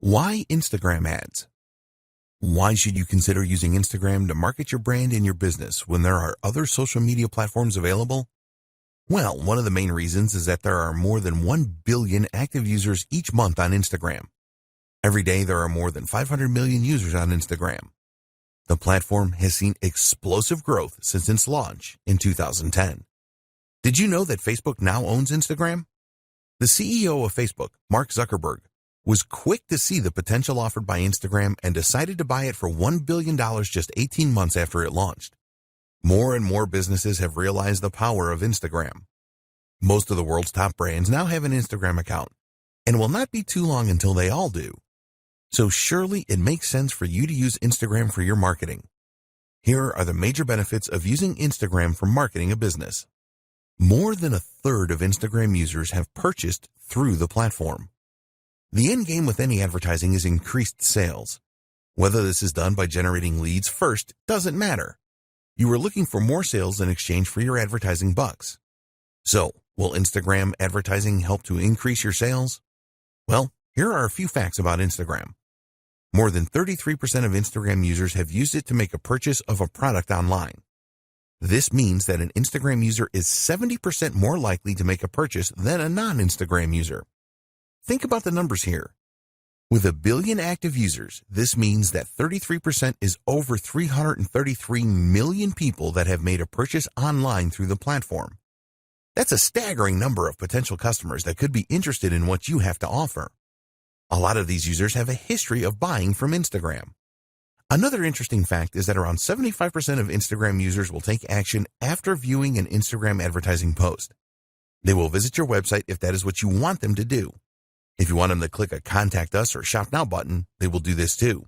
Why Instagram ads? Why should you consider using Instagram to market your brand and your business when there are other social media platforms available? Well, one of the main reasons is that there are more than 1 billion active users each month on Instagram. Every day there are more than 500 million users on Instagram. The platform has seen explosive growth since its launch in 2010. Did you know that Facebook now owns Instagram? The CEO of Facebook, Mark Zuckerberg, was quick to see the potential offered by Instagram and decided to buy it for $1 billion just 18 months after it launched. More and more businesses have realized the power of Instagram. Most of the world's top brands now have an Instagram account, and it will not be too long until they all do. So surely it makes sense for you to use Instagram for your marketing. Here are the major benefits of using Instagram for marketing a business. More than a third of Instagram users have purchased through the platform. The end game with any advertising is increased sales. Whether this is done by generating leads first doesn't matter. You are looking for more sales in exchange for your advertising bucks. So, will Instagram advertising help to increase your sales? Well, here are a few facts about Instagram. More than 33% of Instagram users have used it to make a purchase of a product online. This means that an Instagram user is 70% more likely to make a purchase than a non-Instagram user. Think about the numbers here. With 1 billion active users, this means that 33% is over 333 million people that have made a purchase online through the platform. That's a staggering number of potential customers that could be interested in what you have to offer. A lot of these users have a history of buying from Instagram. Another interesting fact is that around 75% of Instagram users will take action after viewing an Instagram advertising post. They will visit your website if that is what you want them to do. If you want them to click a Contact Us or Shop Now button, they will do this too.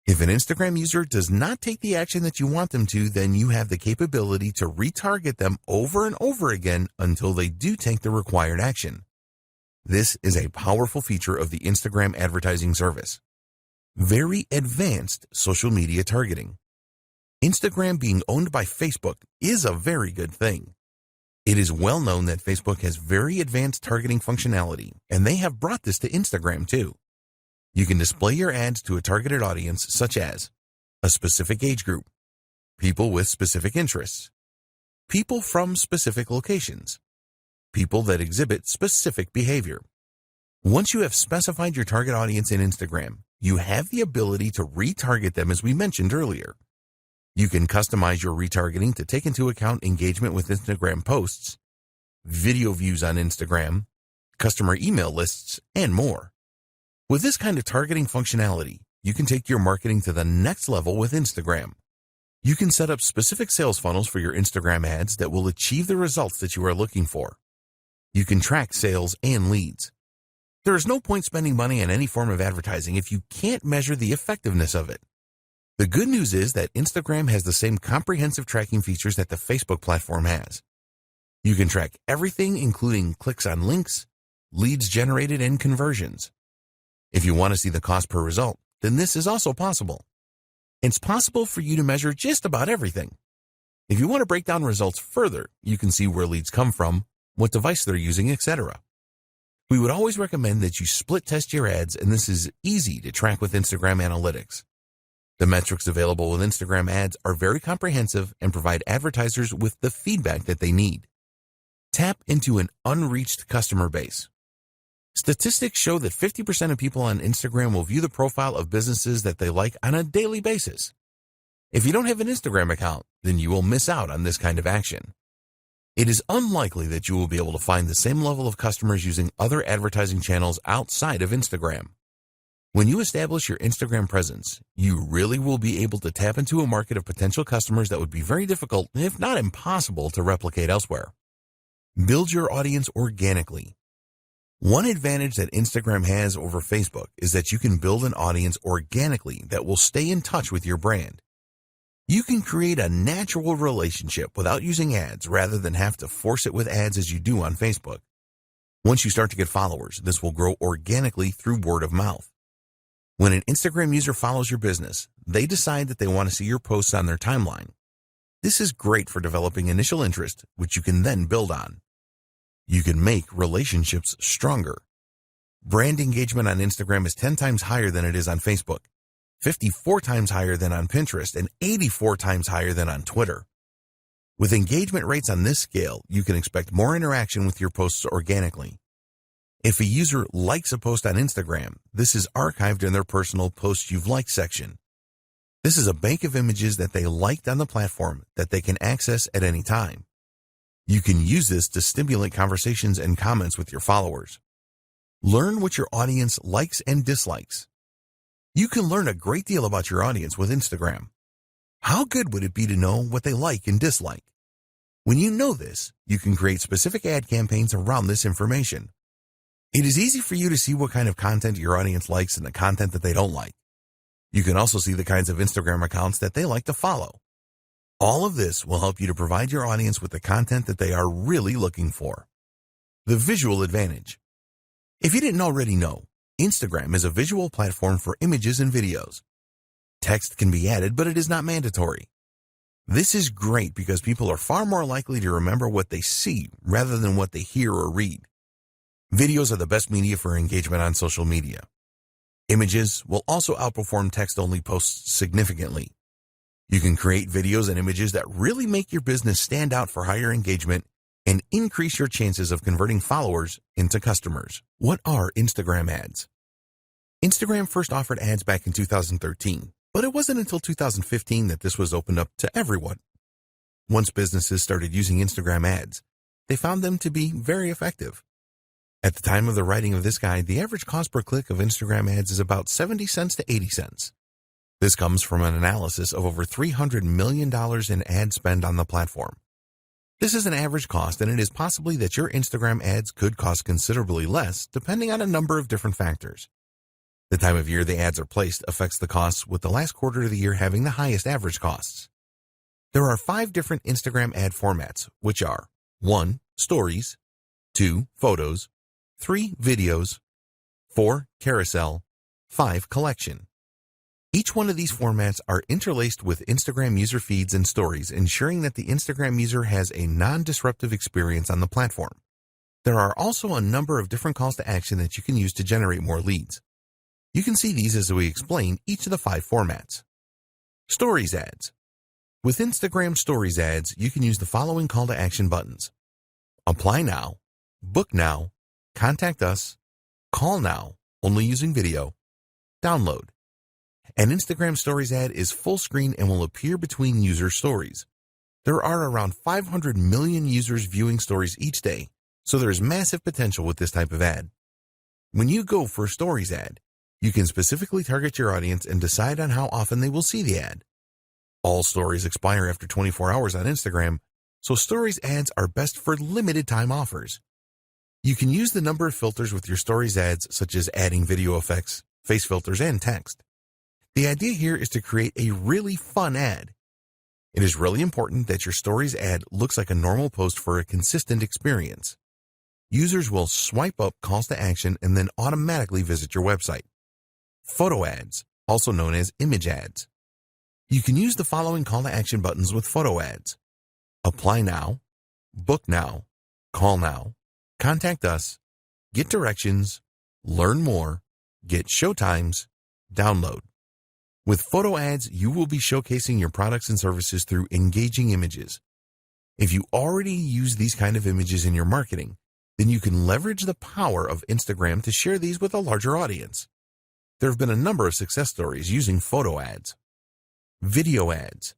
If an Instagram user does not take the action that you want them to, then you have the capability to retarget them over and over again until they do take the required action. This is a powerful feature of the Instagram advertising service. Very advanced social media targeting. Instagram being owned by Facebook is a very good thing. It is well known that Facebook has very advanced targeting functionality, and they have brought this to Instagram too. You can display your ads to a targeted audience such as a specific age group, people with specific interests, people from specific locations, people that exhibit specific behavior. Once you have specified your target audience in Instagram, you have the ability to retarget them as we mentioned earlier. You can customize your retargeting to take into account engagement with Instagram posts, video views on Instagram, customer email lists, and more. With this kind of targeting functionality, you can take your marketing to the next level with Instagram. You can set up specific sales funnels for your Instagram ads that will achieve the results that you are looking for. You can track sales and leads. There is no point spending money on any form of advertising if you can't measure the effectiveness of it. The good news is that Instagram has the same comprehensive tracking features that the Facebook platform has. You can track everything, including clicks on links, leads generated, and conversions. If you want to see the cost per result, then this is also possible. It's possible for you to measure just about everything. If you want to break down results further, you can see where leads come from, what device they're using, etc. We would always recommend that you split test your ads, and this is easy to track with Instagram Analytics. The metrics available with Instagram ads are very comprehensive and provide advertisers with the feedback that they need. Tap into an unreached customer base. Statistics show that 50% of people on Instagram will view the profile of businesses that they like on a daily basis. If you don't have an Instagram account, then you will miss out on this kind of action. It is unlikely that you will be able to find the same level of customers using other advertising channels outside of Instagram. When you establish your Instagram presence, you really will be able to tap into a market of potential customers that would be very difficult, if not impossible, to replicate elsewhere. Build your audience organically. One advantage that Instagram has over Facebook is that you can build an audience organically that will stay in touch with your brand. You can create a natural relationship without using ads rather than have to force it with ads as you do on Facebook. Once you start to get followers, this will grow organically through word of mouth. When an Instagram user follows your business, they decide that they want to see your posts on their timeline. This is great for developing initial interest, which you can then build on. You can make relationships stronger. Brand engagement on Instagram is 10 times higher than it is on Facebook, 54 times higher than on Pinterest, and 84 times higher than on Twitter. With engagement rates on this scale, you can expect more interaction with your posts organically. If a user likes a post on Instagram, this is archived in their personal Posts You've Liked section. This is a bank of images that they liked on the platform that they can access at any time. You can use this to stimulate conversations and comments with your followers. Learn what your audience likes and dislikes. You can learn a great deal about your audience with Instagram. How good would it be to know what they like and dislike? When you know this, you can create specific ad campaigns around this information. It is easy for you to see what kind of content your audience likes and the content that they don't like. You can also see the kinds of Instagram accounts that they like to follow. All of this will help you to provide your audience with the content that they are really looking for. The visual advantage. If you didn't already know, Instagram is a visual platform for images and videos. Text can be added, but it is not mandatory. This is great because people are far more likely to remember what they see rather than what they hear or read. Videos are the best media for engagement on social media. Images will also outperform text-only posts significantly. You can create videos and images that really make your business stand out for higher engagement and increase your chances of converting followers into customers. What are Instagram ads? Instagram first offered ads back in 2013, but it wasn't until 2015 that this was opened up to everyone. Once businesses started using Instagram ads, they found them to be very effective. At the time of the writing of this guide, the average cost per click of Instagram ads is about 70 cents to 80 cents. This comes from an analysis of over $300 million in ad spend on the platform. This is an average cost, and it is possibly that your Instagram ads could cost considerably less depending on a number of different factors. The time of year the ads are placed affects the costs, with the last quarter of the year having the highest average costs. There are 5 different Instagram ad formats, which are 1. Stories, 2. Photos, 3. Videos, 4. Carousel, 5. Collection. Each one of these formats are interlaced with Instagram user feeds and stories, ensuring that the Instagram user has a non-disruptive experience on the platform. There are also a number of different calls to action that you can use to generate more leads. You can see these as we explain each of the 5 formats. Stories ads. With Instagram Stories ads, you can use the following call to action buttons: Apply now, Book now, Contact us, Call now, only using video, Download. An Instagram Stories ad is full screen and will appear between user stories. There are around 500 million users viewing stories each day, so there is massive potential with this type of ad. When you go for a Stories ad, you can specifically target your audience and decide on how often they will see the ad. All stories expire after 24 hours on Instagram, so Stories ads are best for limited time offers. You can use the number of filters with your Stories ads, such as adding video effects, face filters, and text. The idea here is to create a really fun ad. It is really important that your Stories ad looks like a normal post for a consistent experience. Users will swipe up calls to action and then automatically visit your website. Photo ads, also known as image ads. You can use the following call to action buttons with photo ads: Apply now, Book now, Call now, Contact us, Get directions, Learn more, Get showtimes, Download. With photo ads, you will be showcasing your products and services through engaging images. If you already use these kind of images in your marketing, then you can leverage the power of Instagram to share these with a larger audience. There have been a number of success stories using photo ads. Video ads.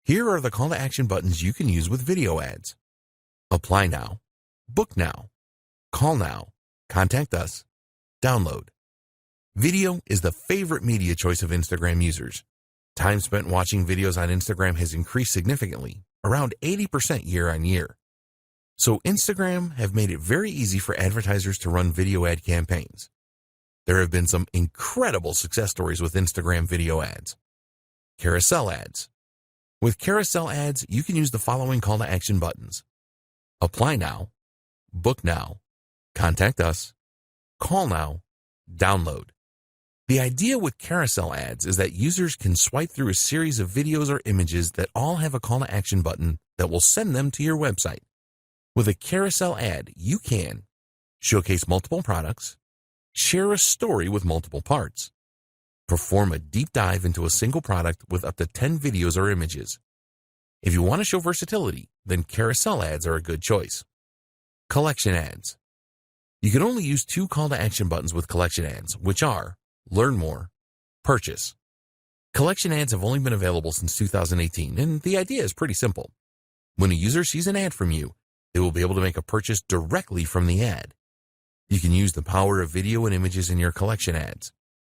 Here are the call to action buttons you can use with video ads: Apply now, Book now, Call now, Contact us, Download. Video is the favorite media choice of Instagram users. Time spent watching videos on Instagram has increased significantly, around 80% year on year. So Instagram have made it very easy for advertisers to run video ad campaigns. There have been some incredible success stories with Instagram video ads. Carousel ads. With carousel ads, you can use the following call to action buttons: Apply now, Book now, Contact us, Call now, Download. The idea with carousel ads is that users can swipe through a series of videos or images that all have a call to action button that will send them to your website. With a carousel ad, you can showcase multiple products, Share a story with multiple parts. Perform a deep dive into a single product with up to 10 videos or images. If you want to show versatility, then carousel ads are a good choice. Collection ads. You can only use 2 call to action buttons with collection ads, which are Learn More, Purchase. Collection ads have only been available since 2018, and the idea is pretty simple. When a user sees an ad from you, they will be able to make a purchase directly from the ad. You can use the power of video and images in your collection ads.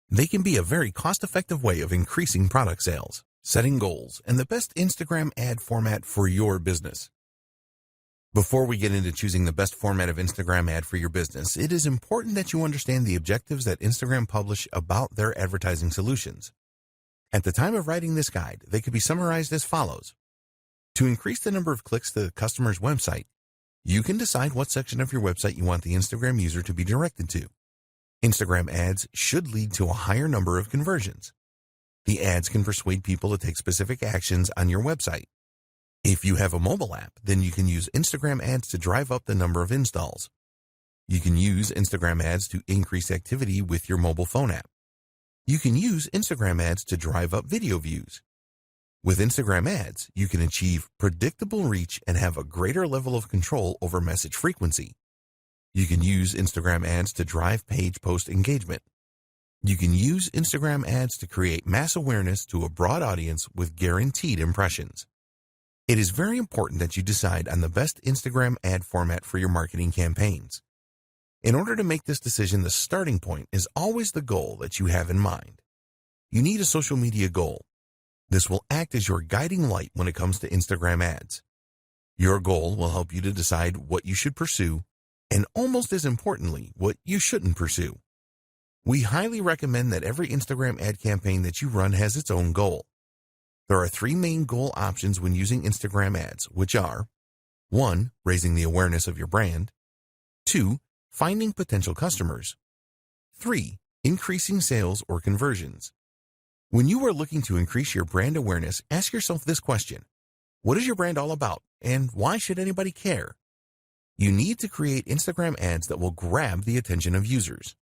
They can be a very cost-effective way of increasing product sales, setting goals, and the best Instagram ad format for your business. Before we get into choosing the best format of Instagram ad for your business, it is important that you understand the objectives that Instagram publish about their advertising solutions. At the time of writing this guide, they could be summarized as follows. To increase the number of clicks to the customer's website, you can decide what section of your website you want the Instagram user to be directed to. Instagram ads should lead to a higher number of conversions. The ads can persuade people to take specific actions on your website. If you have a mobile app, then you can use Instagram ads to drive up the number of installs. You can use Instagram ads to increase activity with your mobile phone app. You can use Instagram ads to drive up video views. With Instagram ads, you can achieve predictable reach and have a greater level of control over message frequency. You can use Instagram ads to drive page post engagement. You can use Instagram ads to create mass awareness to a broad audience with guaranteed impressions. It is very important that you decide on the best Instagram ad format for your marketing campaigns. In order to make this decision, the starting point is always the goal that you have in mind. You need a social media goal. This will act as your guiding light when it comes to Instagram ads. Your goal will help you to decide what you should pursue, and almost as importantly, what you shouldn't pursue. We highly recommend that every Instagram ad campaign that you run has its own goal. There are 3 main goal options when using Instagram ads, which are 1. Raising the awareness of your brand. 2. Finding potential customers. 3. Increasing sales or conversions. When you are looking to increase your brand awareness, ask yourself this question. What is your brand all about, and why should anybody care? You need to create Instagram ads that will grab the attention of users.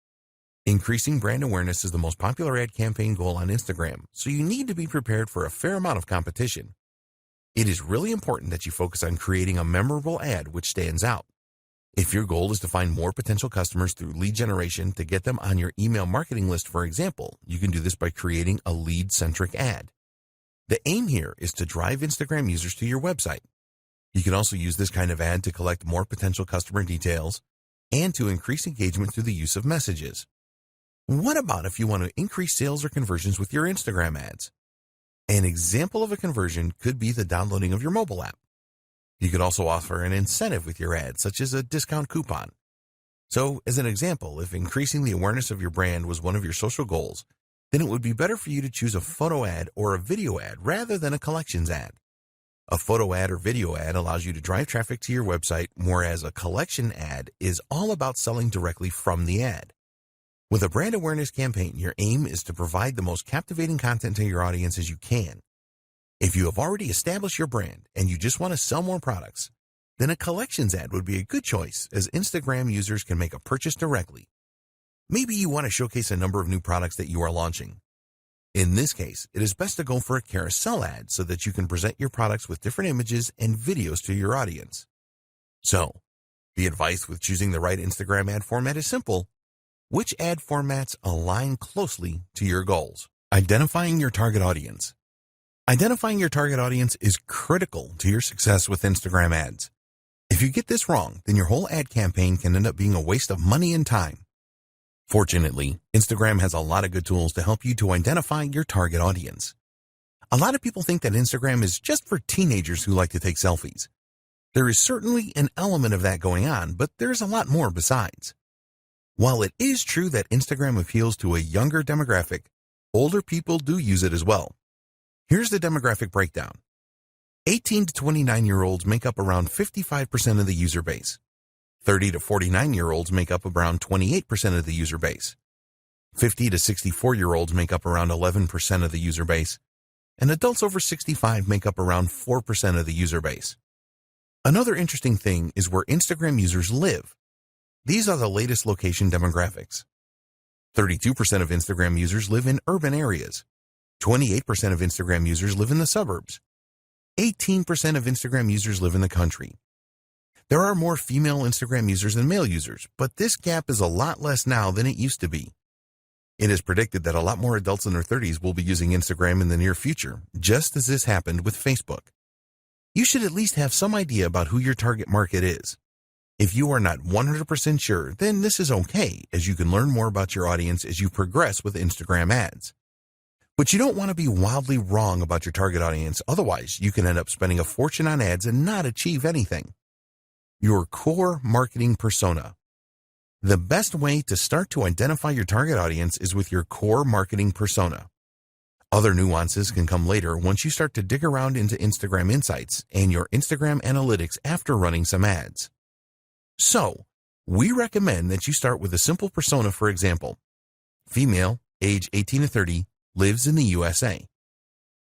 Increasing brand awareness is the most popular ad campaign goal on Instagram, so you need to be prepared for a fair amount of competition. It is really important that you focus on creating a memorable ad which stands out. If your goal is to find more potential customers through lead generation to get them on your email marketing list, for example, you can do this by creating a lead-centric ad. The aim here is to drive Instagram users to your website. You can also use this kind of ad to collect more potential customer details and to increase engagement through the use of messages. What about if you want to increase sales or conversions with your Instagram ads? An example of a conversion could be the downloading of your mobile app. You could also offer an incentive with your ad, such as a discount coupon. So, as an example, if increasing the awareness of your brand was one of your social goals, then it would be better for you to choose a photo ad or a video ad rather than a collections ad. A photo ad or video ad allows you to drive traffic to your website, whereas a collection ad is all about selling directly from the ad. With a brand awareness campaign, your aim is to provide the most captivating content to your audience as you can. If you have already established your brand and you just want to sell more products, then a collections ad would be a good choice as Instagram users can make a purchase directly. Maybe you want to showcase a number of new products that you are launching. In this case, it is best to go for a carousel ad so that you can present your products with different images and videos to your audience. So, the advice with choosing the right Instagram ad format is simple. Which ad formats align closely to your goals? Identifying your target audience. Identifying your target audience is critical to your success with Instagram ads. If you get this wrong, then your whole ad campaign can end up being a waste of money and time. Fortunately, Instagram has a lot of good tools to help you to identify your target audience. A lot of people think that Instagram is just for teenagers who like to take selfies. There is certainly an element of that going on, but there's a lot more besides. While it is true that Instagram appeals to a younger demographic, older people do use it as well. Here's the demographic breakdown. 18 to 29-year-olds make up around 55% of the user base. 30 to 49-year-olds make up around 28% of the user base. 50 to 64-year-olds make up around 11% of the user base. And adults over 65 make up around 4% of the user base. Another interesting thing is where Instagram users live. These are the latest location demographics. 32% of Instagram users live in urban areas. 28% of Instagram users live in the suburbs. 18% of Instagram users live in the country. There are more female Instagram users than male users, but this gap is a lot less now than it used to be. It is predicted that a lot more adults in their 30s will be using Instagram in the near future, just as this happened with Facebook. You should at least have some idea about who your target market is. If you are not 100% sure, then this is okay, as you can learn more about your audience as you progress with Instagram ads. But you don't want to be wildly wrong about your target audience, otherwise you can end up spending a fortune on ads and not achieve anything. Your core marketing persona. The best way to start to identify your target audience is with your core marketing persona. Other nuances can come later once you start to dig around into Instagram Insights and your Instagram Analytics after running some ads. So, we recommend that you start with a simple persona. For example, female, age 18 to 30, lives in the USA.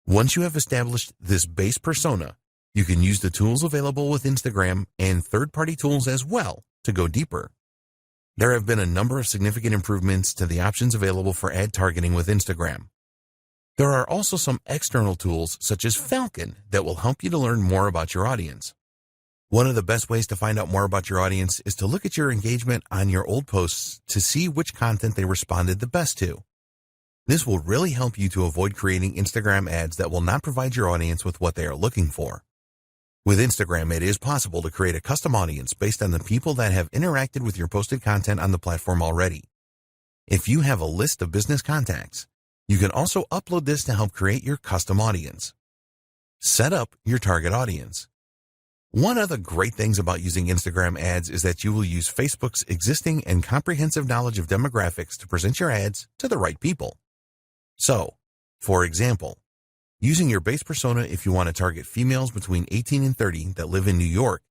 Once you have established this base persona, you can use the tools available with Instagram and third-party tools as well to go deeper. There have been a number of significant improvements to the options available for ad targeting with Instagram. There are also some external tools such as Falcon that will help you to learn more about your audience. One of the best ways to find out more about your audience is to look at your engagement on your old posts to see which content they responded the best to. This will really help you to avoid creating Instagram ads that will not provide your audience with what they are looking for. With Instagram, it is possible to create a custom audience based on the people that have interacted with your posted content on the platform already. If you have a list of business contacts, you can also upload this to help create your custom audience. Set up your target audience. One of the great things about using Instagram ads is that you will use Facebook's existing and comprehensive knowledge of demographics to present your ads to the right people. So, for example, using your base persona if you want to target females between 18 and 30 that live in New York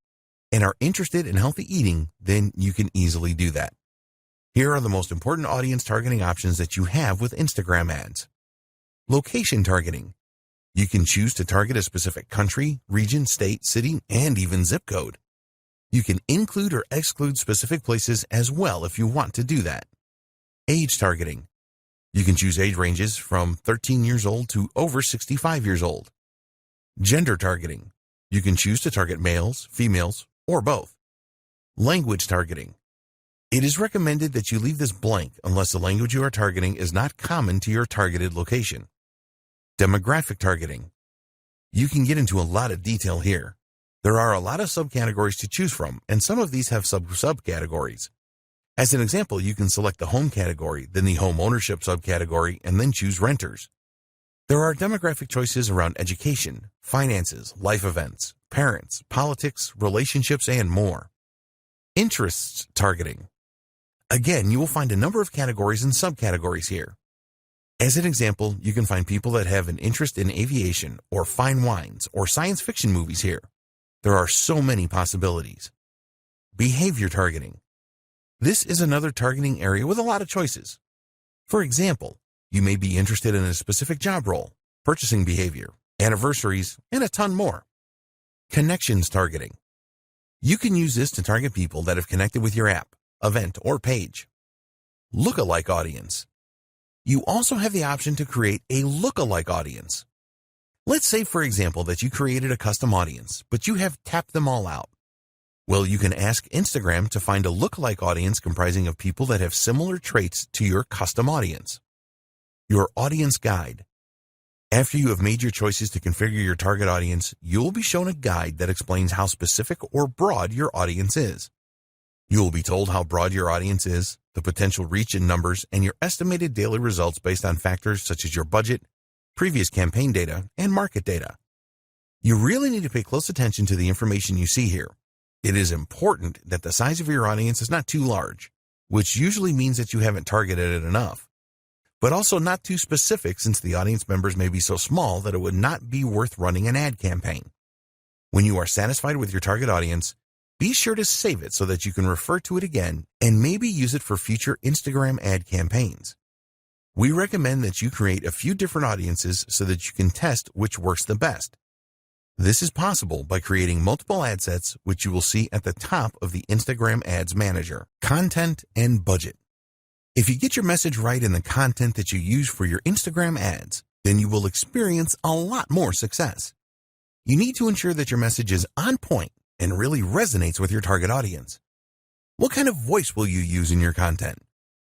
and are interested in healthy eating, then you can easily do that. Here are the most important audience targeting options that you have with Instagram ads. Location targeting. You can choose to target a specific country, region, state, city, and even zip code. You can include or exclude specific places as well if you want to do that. Age targeting. You can choose age ranges from 13 years old to over 65 years old. Gender targeting. You can choose to target males, females, or both. Language targeting. It is recommended that you leave this blank unless the language you are targeting is not common to your targeted location. Demographic targeting. You can get into a lot of detail here. There are a lot of subcategories to choose from, and some of these have subcategories. As an example, you can select the home category, then the home ownership subcategory, and then choose renters. There are demographic choices around education, finances, life events, parents, politics, relationships, and more. Interests targeting. Again, you will find a number of categories and subcategories here. As an example, you can find people that have an interest in aviation or fine wines or science fiction movies here. There are so many possibilities. Behavior targeting. This is another targeting area with a lot of choices. For example, you may be interested in a specific job role, purchasing behavior, anniversaries, and a ton more. Connections targeting. You can use this to target people that have connected with your app, event, or page. Lookalike audience. You also have the option to create a lookalike audience. Let's say, for example, that you created a custom audience, but you have tapped them all out. Well, you can ask Instagram to find a lookalike audience comprising of people that have similar traits to your custom audience. Your audience guide. After you have made your choices to configure your target audience, you will be shown a guide that explains how specific or broad your audience is. You will be told how broad your audience is, the potential reach in numbers, and your estimated daily results based on factors such as your budget, previous campaign data, and market data. You really need to pay close attention to the information you see here. It is important that the size of your audience is not too large, which usually means that you haven't targeted it enough, but also not too specific since the audience members may be so small that it would not be worth running an ad campaign. When you are satisfied with your target audience, be sure to save it so that you can refer to it again and maybe use it for future Instagram ad campaigns. We recommend that you create a few different audiences so that you can test which works the best. This is possible by creating multiple ad sets, which you will see at the top of the Instagram Ads Manager. Content and budget. If you get your message right in the content that you use for your Instagram ads, then you will experience a lot more success. You need to ensure that your message is on point and really resonates with your target audience. What kind of voice will you use in your content?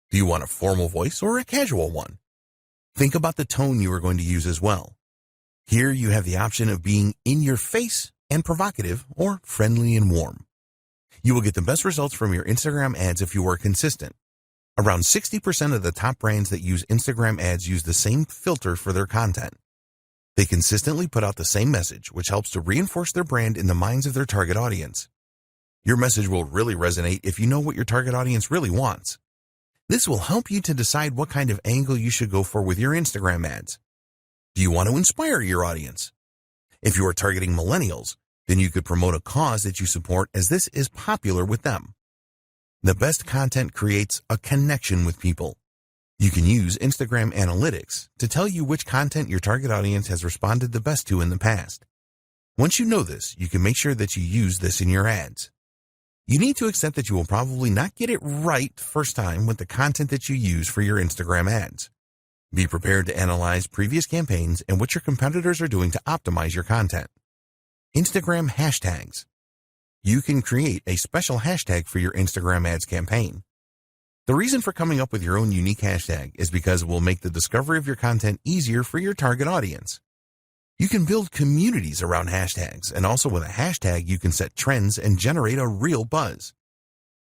Do you want a formal voice or a casual one? Think about the tone you are going to use as well. Here you have the option of being in your face and provocative or friendly and warm. You will get the best results from your Instagram ads if you are consistent. Around 60% of the top brands that use Instagram ads use the same filter for their content. They consistently put out the same message, which helps to reinforce their brand in the minds of their target audience. Your message will really resonate if you know what your target audience really wants. This will help you to decide what kind of angle you should go for with your Instagram ads. Do you want to inspire your audience? If you are targeting millennials, then you could promote a cause that you support, as this is popular with them. The best content creates a connection with people. You can use Instagram analytics to tell you which content your target audience has responded the best to in the past. Once you know this, you can make sure that you use this in your ads. You need to accept that you will probably not get it right first time with the content that you use for your Instagram ads. Be prepared to analyze previous campaigns and what your competitors are doing to optimize your content. Instagram hashtags. You can create a special hashtag for your Instagram ads campaign. The reason for coming up with your own unique hashtag is because it will make the discovery of your content easier for your target audience. You can build communities around hashtags, and also with a hashtag you can set trends and generate a real buzz.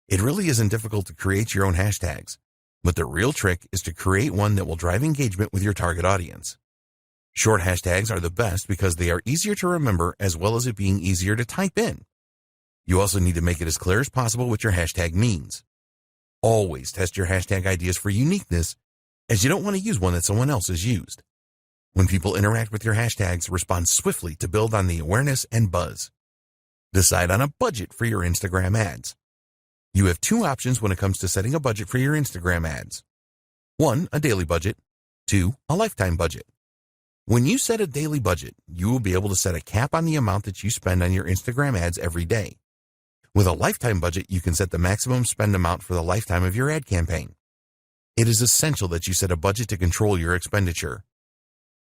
It really isn't difficult to create your own hashtags, but the real trick is to create one that will drive engagement with your target audience. Short hashtags are the best because they are easier to remember as well as it being easier to type in. You also need to make it as clear as possible what your hashtag means. Always test your hashtag ideas for uniqueness, as you don't want to use one that someone else has used. When people interact with your hashtags, respond swiftly to build on the awareness and buzz. Decide on a budget for your Instagram ads. You have two options when it comes to setting a budget for your Instagram ads. 1, a daily budget. 2, a lifetime budget. When you set a daily budget, you will be able to set a cap on the amount that you spend on your Instagram ads every day. With a lifetime budget, you can set the maximum spend amount for the lifetime of your ad campaign. It is essential that you set a budget to control your expenditure.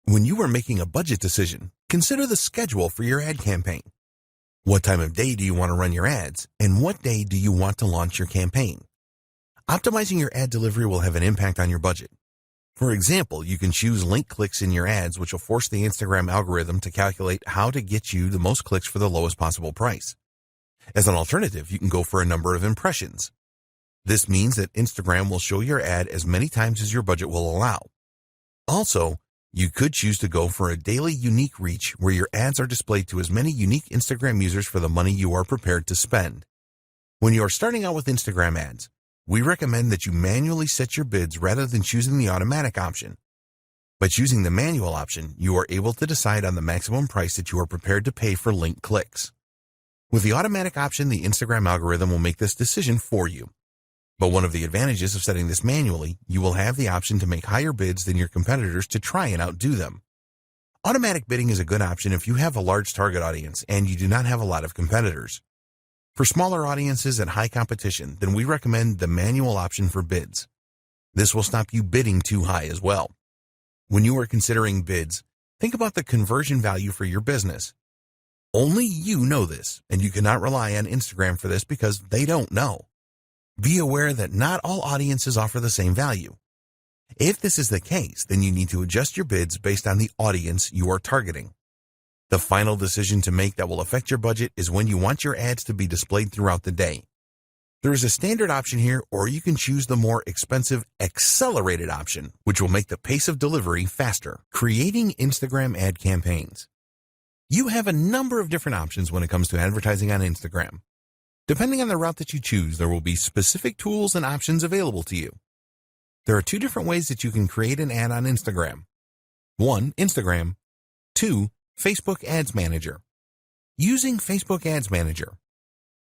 When you are making a budget decision, consider the schedule for your ad campaign. What time of day do you want to run your ads, and what day do you want to launch your campaign? Optimizing your ad delivery will have an impact on your budget. For example, you can choose link clicks in your ads, which will force the Instagram algorithm to calculate how to get you the most clicks for the lowest possible price. As an alternative, you can go for a number of impressions. This means that Instagram will show your ad as many times as your budget will allow. Also, you could choose to go for a daily unique reach where your ads are displayed to as many unique Instagram users for the money you are prepared to spend. When you are starting out with Instagram ads, we recommend that you manually set your bids rather than choosing the automatic option. By choosing the manual option, you are able to decide on the maximum price that you are prepared to pay for link clicks. With the automatic option, the Instagram algorithm will make this decision for you. But one of the advantages of setting this manually, you will have the option to make higher bids than your competitors to try and outdo them. Automatic bidding is a good option if you have a large target audience and you do not have a lot of competitors. For smaller audiences and high competition, then we recommend the manual option for bids. This will stop you bidding too high as well. When you are considering bids, think about the conversion value for your business. Only you know this, and you cannot rely on Instagram for this because they don't know. Be aware that not all audiences offer the same value. If this is the case, then you need to adjust your bids based on the audience you are targeting. The final decision to make that will affect your budget is when you want your ads to be displayed throughout the day. There is a standard option here, or you can choose the more expensive accelerated option, which will make the pace of delivery faster. Creating Instagram ad campaigns. You have a number of different options when it comes to advertising on Instagram. Depending on the route that you choose, there will be specific tools and options available to you. There are 2 different ways that you can create an ad on Instagram. 1, Instagram. 2, Facebook Ads Manager. Using Facebook Ads Manager.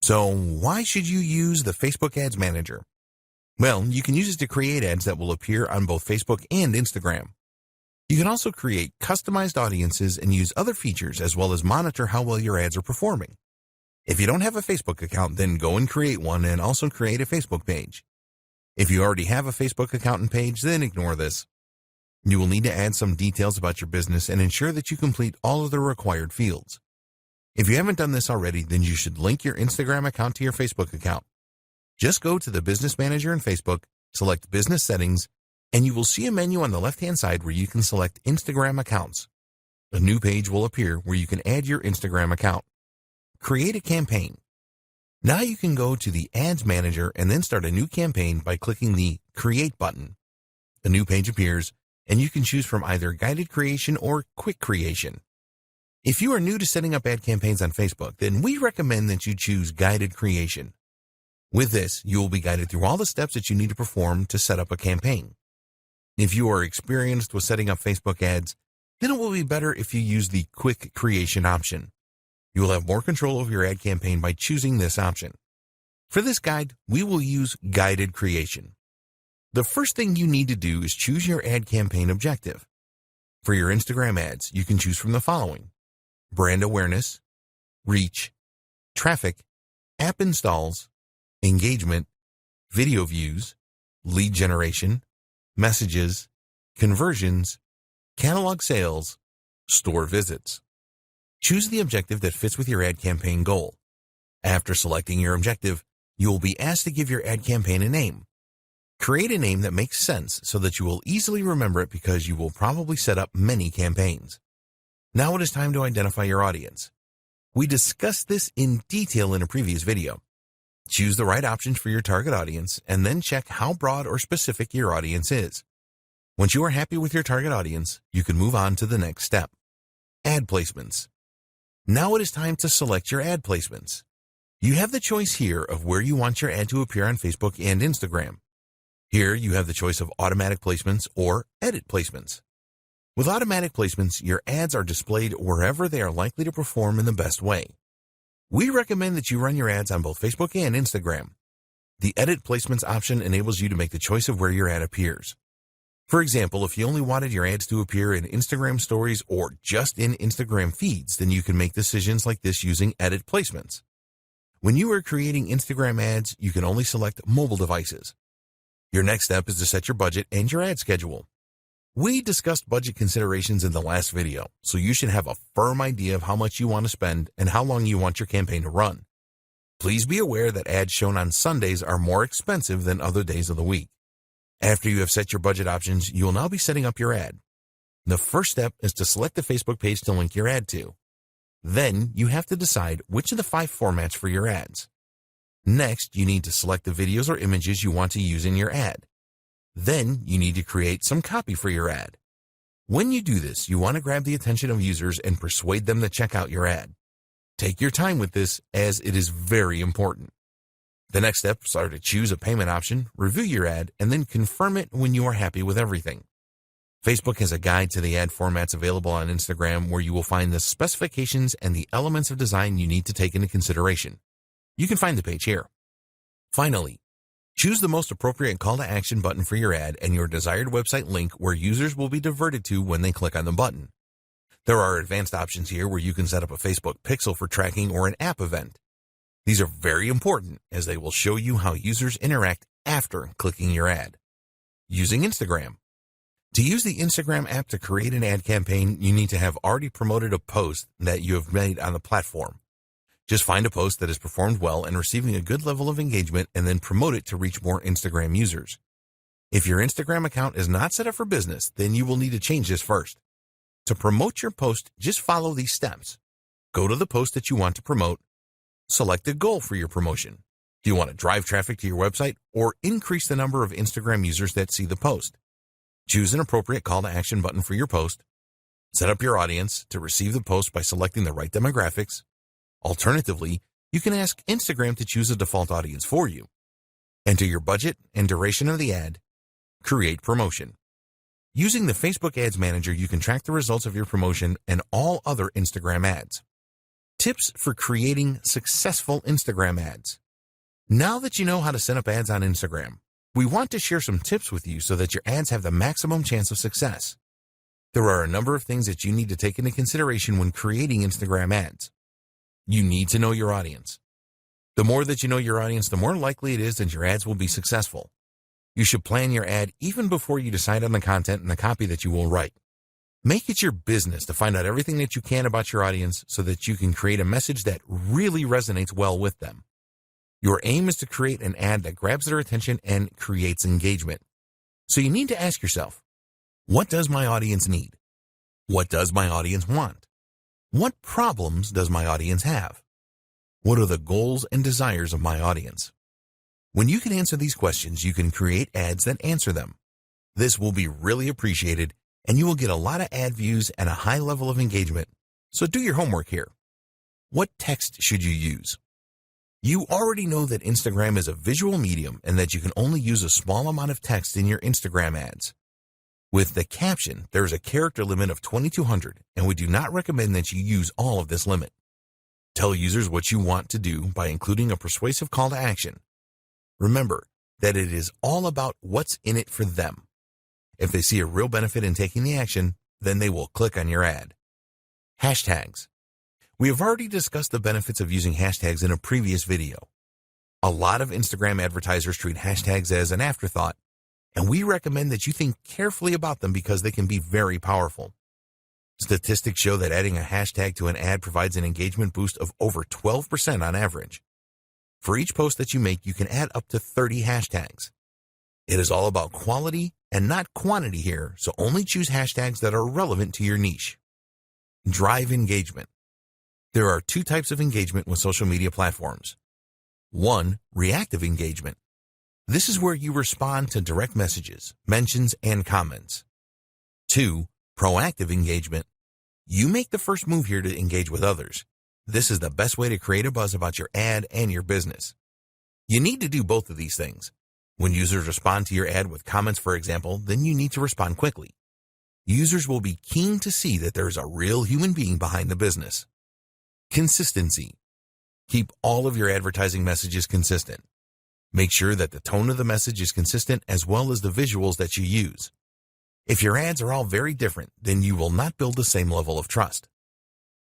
So why should you use the Facebook Ads Manager? Well, you can use it to create ads that will appear on both Facebook and Instagram. You can also create customized audiences and use other features as well as monitor how well your ads are performing. If you don't have a Facebook account, then go and create one and also create a Facebook page. If you already have a Facebook account and page, then ignore this. You will need to add some details about your business and ensure that you complete all of the required fields. If you haven't done this already, then you should link your Instagram account to your Facebook account. Just go to the Business Manager in Facebook, select Business Settings, and you will see a menu on the left-hand side where you can select Instagram accounts. A new page will appear where you can add your Instagram account. Create a campaign. Now you can go to the Ads Manager and then start a new campaign by clicking the Create button. A new page appears, and you can choose from either guided creation or quick creation. If you are new to setting up ad campaigns on Facebook, then we recommend that you choose guided creation. With this, you will be guided through all the steps that you need to perform to set up a campaign. If you are experienced with setting up Facebook ads, then it will be better if you use the quick creation option. You will have more control over your ad campaign by choosing this option. For this guide, we will use guided creation. The first thing you need to do is choose your ad campaign objective. For your Instagram ads, you can choose from the following: brand awareness, reach, traffic, app installs, engagement, video views, lead generation, messages, conversions, catalog sales, store visits. Choose the objective that fits with your ad campaign goal. After selecting your objective, you will be asked to give your ad campaign a name. Create a name that makes sense so that you will easily remember it because you will probably set up many campaigns. Now it is time to identify your audience. We discussed this in detail in a previous video. Choose the right options for your target audience and then check how broad or specific your audience is. Once you are happy with your target audience, you can move on to the next step: ad placements. Now it is time to select your ad placements. You have the choice here of where you want your ad to appear on Facebook and Instagram. Here you have the choice of automatic placements or edit placements. With automatic placements, your ads are displayed wherever they are likely to perform in the best way. We recommend that you run your ads on both Facebook and Instagram. The edit placements option enables you to make the choice of where your ad appears. For example, if you only wanted your ads to appear in Instagram stories or just in Instagram feeds, then you can make decisions like this using edit placements. When you are creating Instagram ads, you can only select mobile devices. Your next step is to set your budget and your ad schedule. We discussed budget considerations in the last video, so you should have a firm idea of how much you want to spend and how long you want your campaign to run. Please be aware that ads shown on Sundays are more expensive than other days of the week. After you have set your budget options, you will now be setting up your ad. The first step is to select the Facebook page to link your ad to. Then you have to decide which of the 5 formats for your ads. Next, you need to select the videos or images you want to use in your ad. Then you need to create some copy for your ad. When you do this, you want to grab the attention of users and persuade them to check out your ad. Take your time with this, as it is very important. The next steps are to choose a payment option, review your ad, and then confirm it when you are happy with everything. Facebook has a guide to the ad formats available on Instagram where you will find the specifications and the elements of design you need to take into consideration. You can find the page here. Finally, choose the most appropriate call to action button for your ad and your desired website link where users will be diverted to when they click on the button. There are advanced options here where you can set up a Facebook pixel for tracking or an app event. These are very important as they will show you how users interact after clicking your ad. Using Instagram. To use the Instagram app to create an ad campaign, you need to have already promoted a post that you have made on the platform. Just find a post that has performed well and receiving a good level of engagement and then promote it to reach more Instagram users. If your Instagram account is not set up for business, then you will need to change this first. To promote your post, just follow these steps. Go to the post that you want to promote. Select a goal for your promotion. Do you want to drive traffic to your website or increase the number of Instagram users that see the post? Choose an appropriate call to action button for your post. Set up your audience to receive the post by selecting the right demographics. Alternatively, you can ask Instagram to choose a default audience for you. Enter your budget and duration of the ad. Create promotion. Using the Facebook Ads Manager, you can track the results of your promotion and all other Instagram ads. Tips for creating successful Instagram ads. Now that you know how to set up ads on Instagram, we want to share some tips with you so that your ads have the maximum chance of success. There are a number of things that you need to take into consideration when creating Instagram ads. You need to know your audience. The more that you know your audience, the more likely it is that your ads will be successful. You should plan your ad even before you decide on the content and the copy that you will write. Make it your business to find out everything that you can about your audience so that you can create a message that really resonates well with them. Your aim is to create an ad that grabs their attention and creates engagement. So you need to ask yourself, what does my audience need? What does my audience want? What problems does my audience have? What are the goals and desires of my audience? When you can answer these questions, you can create ads that answer them. This will be really appreciated, and you will get a lot of ad views and a high level of engagement. So do your homework here. What text should you use? You already know that Instagram is a visual medium and that you can only use a small amount of text in your Instagram ads. With the caption, there is a character limit of 2,200, and we do not recommend that you use all of this limit. Tell users what you want to do by including a persuasive call to action. Remember that it is all about what's in it for them. If they see a real benefit in taking the action, then they will click on your ad. Hashtags. We have already discussed the benefits of using hashtags in a previous video. A lot of Instagram advertisers treat hashtags as an afterthought, and we recommend that you think carefully about them because they can be very powerful. Statistics show that adding a hashtag to an ad provides an engagement boost of over 12% on average. For each post that you make, you can add up to 30 hashtags. It is all about quality and not quantity here, so only choose hashtags that are relevant to your niche. Drive engagement. There are two types of engagement with social media platforms. 1. Reactive engagement. This is where you respond to direct messages, mentions, and comments. 2. Proactive engagement. You make the first move here to engage with others. This is the best way to create a buzz about your ad and your business. You need to do both of these things. When users respond to your ad with comments, for example, then you need to respond quickly. Users will be keen to see that there is a real human being behind the business. Consistency. Keep all of your advertising messages consistent. Make sure that the tone of the message is consistent as well as the visuals that you use. If your ads are all very different, then you will not build the same level of trust.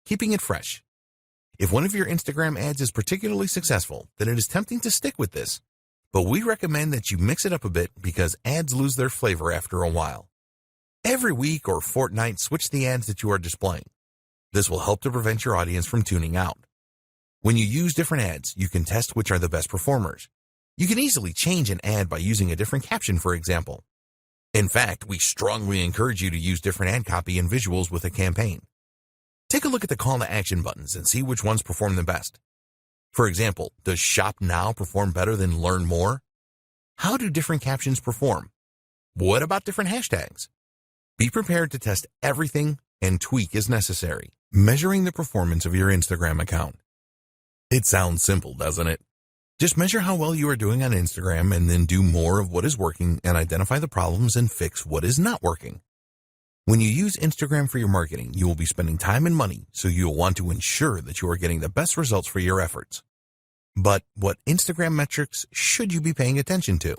Keeping it fresh. If one of your Instagram ads is particularly successful, then it is tempting to stick with this. But we recommend that you mix it up a bit because ads lose their flavor after a while. Every week or fortnight, switch the ads that you are displaying. This will help to prevent your audience from tuning out. When you use different ads, you can test which are the best performers. You can easily change an ad by using a different caption, for example. In fact, we strongly encourage you to use different ad copy and visuals with a campaign. Take a look at the call to action buttons and see which ones perform the best. For example, does Shop Now perform better than Learn More? How do different captions perform? What about different hashtags? Be prepared to test everything and tweak as necessary. Measuring the performance of your Instagram account. It sounds simple, doesn't it? Just measure how well you are doing on Instagram and then do more of what is working and identify the problems and fix what is not working. When you use Instagram for your marketing, you will be spending time and money, so you will want to ensure that you are getting the best results for your efforts. But what Instagram metrics should you be paying attention to?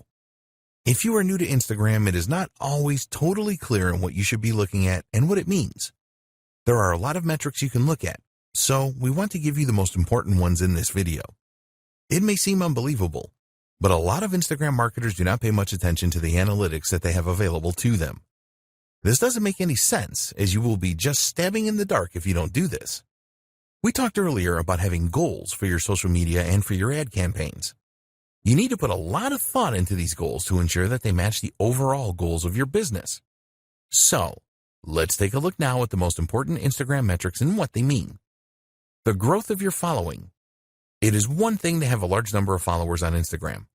If you are new to Instagram, it is not always totally clear on what you should be looking at and what it means. There are a lot of metrics you can look at, so we want to give you the most important ones in this video. It may seem unbelievable, but a lot of Instagram marketers do not pay much attention to the analytics that they have available to them. This doesn't make any sense, as you will be just stabbing in the dark if you don't do this. We talked earlier about having goals for your social media and for your ad campaigns. You need to put a lot of thought into these goals to ensure that they match the overall goals of your business. So, let's take a look now at the most important Instagram metrics and what they mean. The growth of your following. It is one thing to have a large number of followers on Instagram,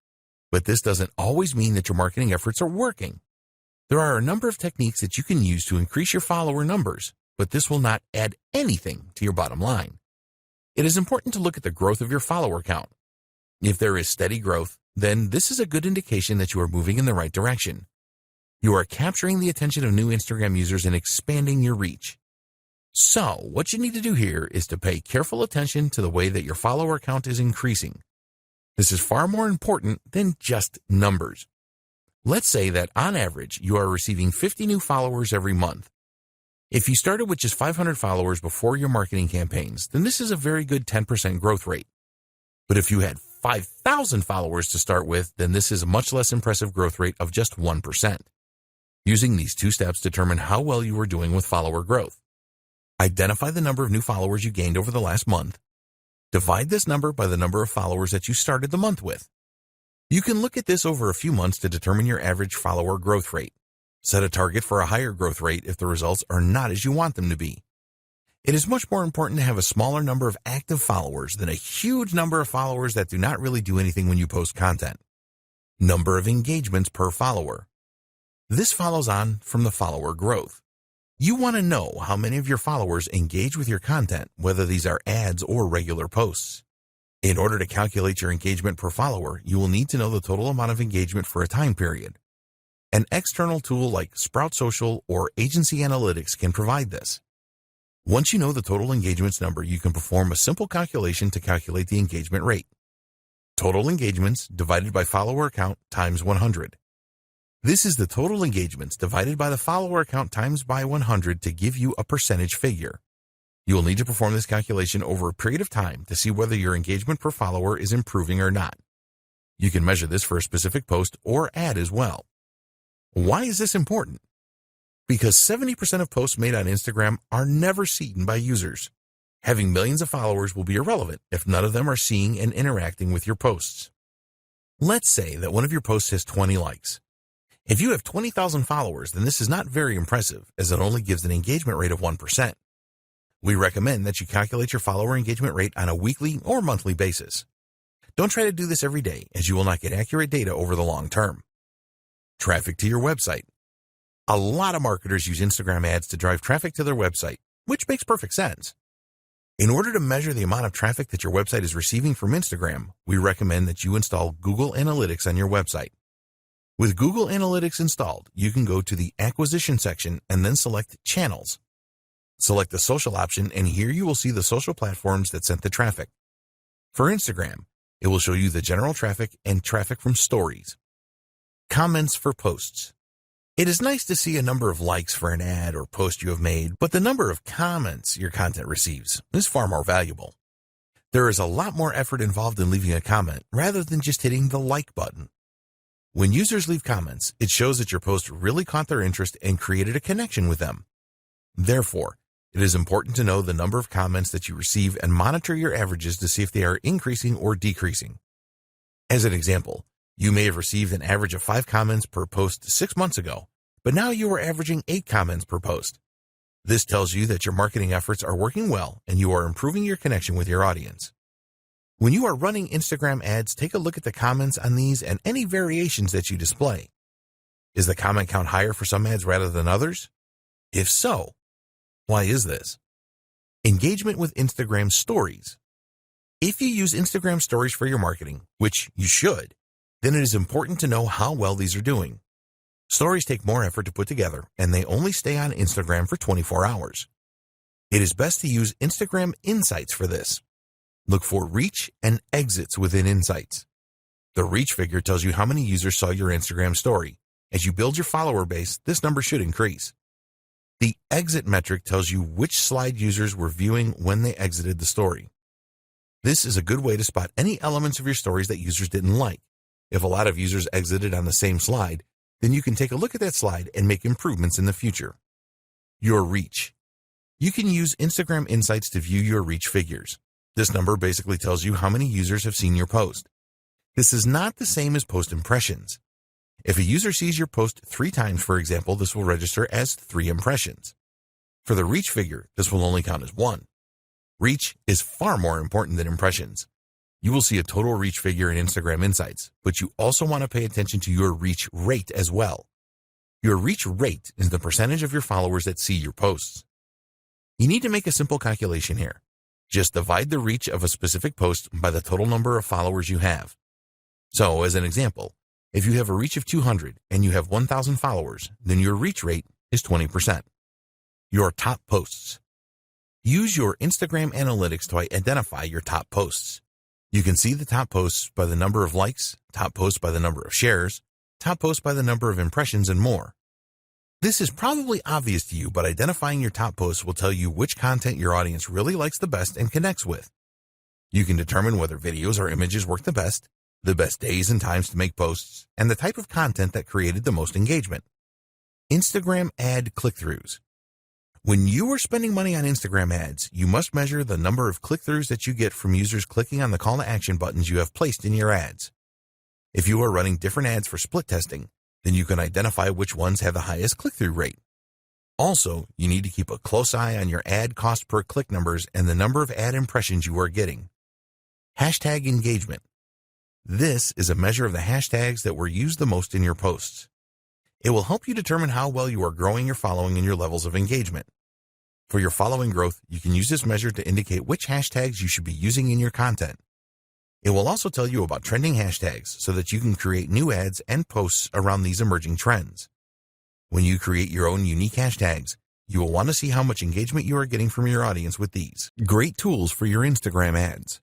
but this doesn't always mean that your marketing efforts are working. There are a number of techniques that you can use to increase your follower numbers, but this will not add anything to your bottom line. It is important to look at the growth of your follower count. If there is steady growth, then this is a good indication that you are moving in the right direction. You are capturing the attention of new Instagram users and expanding your reach. So, what you need to do here is to pay careful attention to the way that your follower count is increasing. This is far more important than just numbers. Let's say that on average, you are receiving 50 new followers every month. If you started with just 500 followers before your marketing campaigns, then this is a very good 10% growth rate. But if you had 5,000 followers to start with, then this is a much less impressive growth rate of just 1%. Using these two steps determine how well you are doing with follower growth. Identify the number of new followers you gained over the last month. Divide this number by the number of followers that you started the month with. You can look at this over a few months to determine your average follower growth rate. Set a target for a higher growth rate if the results are not as you want them to be. It is much more important to have a smaller number of active followers than a huge number of followers that do not really do anything when you post content. Number of engagements per follower. This follows on from the follower growth. You want to know how many of your followers engage with your content, whether these are ads or regular posts. In order to calculate your engagement per follower, you will need to know the total amount of engagement for a time period. An external tool like Sprout Social or Agency Analytics can provide this. Once you know the total engagements number, you can perform a simple calculation to calculate the engagement rate. Total engagements divided by follower count times 100. This is the total engagements divided by the follower count times by 100 to give you a percentage figure. You will need to perform this calculation over a period of time to see whether your engagement per follower is improving or not. You can measure this for a specific post or ad as well. Why is this important? Because 70% of posts made on Instagram are never seen by users. Having millions of followers will be irrelevant if none of them are seeing and interacting with your posts. Let's say that one of your posts has 20 likes. If you have 20,000 followers, then this is not very impressive, as it only gives an engagement rate of 1%. We recommend that you calculate your follower engagement rate on a weekly or monthly basis. Don't try to do this every day, as you will not get accurate data over the long term. Traffic to your website. A lot of marketers use Instagram ads to drive traffic to their website, which makes perfect sense. In order to measure the amount of traffic that your website is receiving from Instagram, we recommend that you install Google Analytics on your website. With Google Analytics installed, you can go to the Acquisition section and then select Channels. Select the Social option, and here you will see the social platforms that sent the traffic. For Instagram, it will show you the general traffic and traffic from stories. Comments for posts. It is nice to see a number of likes for an ad or post you have made, but the number of comments your content receives is far more valuable. There is a lot more effort involved in leaving a comment rather than just hitting the like button. When users leave comments, it shows that your post really caught their interest and created a connection with them. Therefore, it is important to know the number of comments that you receive and monitor your averages to see if they are increasing or decreasing. As an example, you may have received an average of 5 comments per post 6 months ago, but now you are averaging 8 comments per post. This tells you that your marketing efforts are working well and you are improving your connection with your audience. When you are running Instagram ads, take a look at the comments on these and any variations that you display. Is the comment count higher for some ads rather than others? If so, why is this? Engagement with Instagram Stories. If you use Instagram Stories for your marketing, which you should, then it is important to know how well these are doing. Stories take more effort to put together, and they only stay on Instagram for 24 hours. It is best to use Instagram Insights for this. Look for reach and exits within Insights. The reach figure tells you how many users saw your Instagram story. As you build your follower base, this number should increase. The exit metric tells you which slide users were viewing when they exited the story. This is a good way to spot any elements of your stories that users didn't like. If a lot of users exited on the same slide, then you can take a look at that slide and make improvements in the future. Your reach. You can use Instagram Insights to view your reach figures. This number basically tells you how many users have seen your post. This is not the same as post impressions. If a user sees your post 3 times, for example, this will register as 3 impressions. For the reach figure, this will only count as 1. Reach is far more important than impressions. You will see a total reach figure in Instagram Insights, but you also want to pay attention to your reach rate as well. Your reach rate is the percentage of your followers that see your posts. You need to make a simple calculation here. Just divide the reach of a specific post by the total number of followers you have. So, as an example, if you have a reach of 200 and you have 1,000 followers, then your reach rate is 20%. Your top posts. Use your Instagram Analytics to identify your top posts. You can see the top posts by the number of likes, top posts by the number of shares, top posts by the number of impressions, and more. This is probably obvious to you, but identifying your top posts will tell you which content your audience really likes the best and connects with. You can determine whether videos or images work the best days and times to make posts, and the type of content that created the most engagement. Instagram ad click-throughs. When you are spending money on Instagram ads, you must measure the number of click-throughs that you get from users clicking on the call to action buttons you have placed in your ads. If you are running different ads for split testing, then you can identify which ones have the highest click-through rate. Also, you need to keep a close eye on your ad cost per click numbers and the number of ad impressions you are getting. Hashtag engagement. This is a measure of the hashtags that were used the most in your posts. It will help you determine how well you are growing your following and your levels of engagement. For your following growth, you can use this measure to indicate which hashtags you should be using in your content. It will also tell you about trending hashtags so that you can create new ads and posts around these emerging trends. When you create your own unique hashtags, you will want to see how much engagement you are getting from your audience with these. Great tools for your Instagram ads.